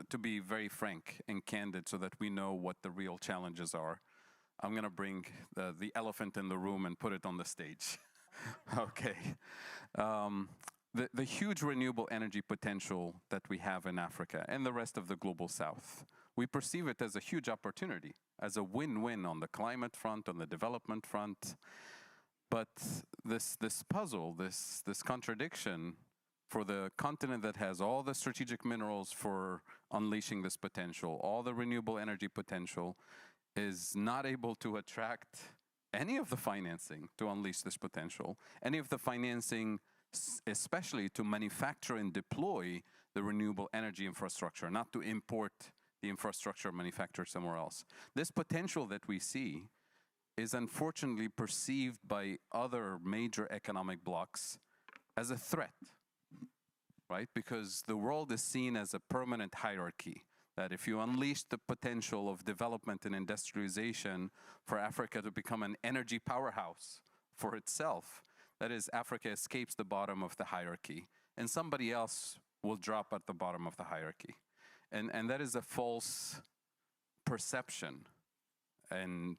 to be very frank and candid so that we know what the real challenges are, I'm going to bring the elephant in the room and put it on the stage. Okay. The huge renewable energy potential that we have in Africa and the rest of the global south, we perceive it as a huge opportunity, as a win-win on the climate front, on the development front. But this puzzle, this contradiction for the continent that has all the strategic minerals for unleashing this potential, all the renewable energy potential, is not able to attract any of the financing to unleash this potential, any of the financing especially to manufacture and deploy the renewable energy infrastructure, not to import the infrastructure manufactured somewhere else. This potential that we see is unfortunately perceived by other major economic blocs as a threat, right? Because the world is seen as a permanent hierarchy, that if you unleash the potential of development and industrialization for Africa to become an energy powerhouse for itself, that is, Africa escapes the bottom of the hierarchy, and somebody else will drop at the bottom of the hierarchy. And that is a false perception. And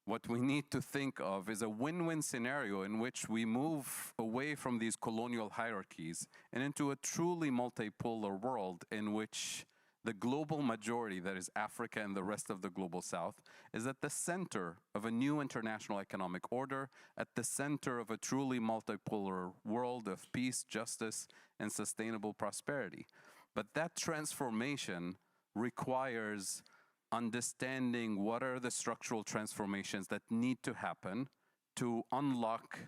what we need to think of is a win-win scenario in which we move away from these colonial hierarchies and into a truly multipolar world in which the global majority, that is Africa and the rest of the global south, is at the center of a new international economic order, at the center of a truly multipolar world of peace, justice, and sustainable prosperity. But that transformation requires understanding what are the structural transformations that need to happen to unlock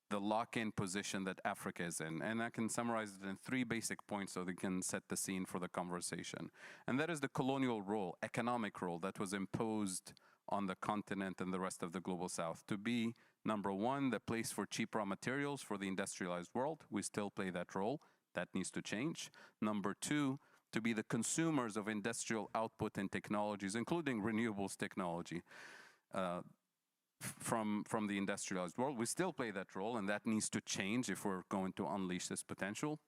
the lock-in position that Africa is in. And I can summarize it in 3 basic points so they can set the scene for the conversation. And that is the colonial role, economic role that was imposed on the continent and the rest of the global south to be, number 1, the place for cheap raw materials for the industrialized world. We still play that role. That needs to change. Number 2, to be the consumers of industrial output and technologies, including renewables technology, from the industrialized world. We still play that role, and that needs to change if we're going to unleash this potential.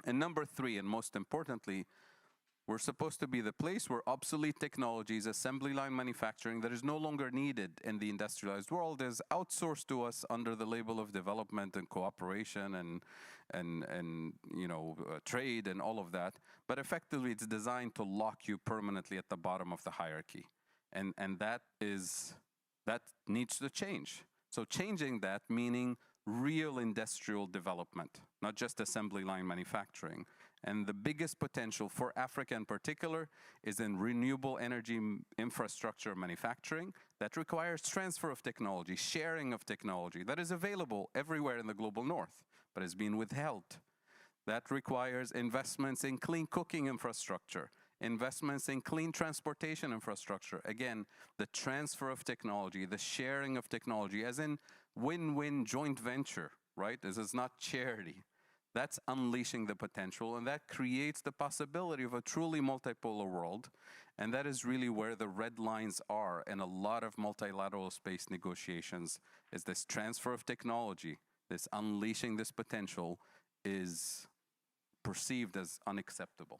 And number 3, and most importantly, we're supposed to be the place where obsolete technologies, assembly line manufacturing that is no longer needed in the industrialized world is outsourced to us under the label of development and cooperation and trade and all of that. But effectively, it's designed to lock you permanently at the bottom of the hierarchy. And that needs to change. So changing that, meaning real industrial development, not just assembly line manufacturing. And the biggest potential for Africa in particular is in renewable energy infrastructure manufacturing that requires transfer of technology, sharing of technology that is available everywhere in the global north, but has been withheld. That requires investments in clean cooking infrastructure, investments in clean transportation infrastructure. Again, the transfer of technology, the sharing of technology, as in win-win joint venture, right? This is not charity. That's unleashing the potential, and that creates the possibility of a truly multipolar world. And that is really where the red lines are in a lot of multilateral space negotiations, is this transfer of technology, this unleashing this potential is perceived as unacceptable.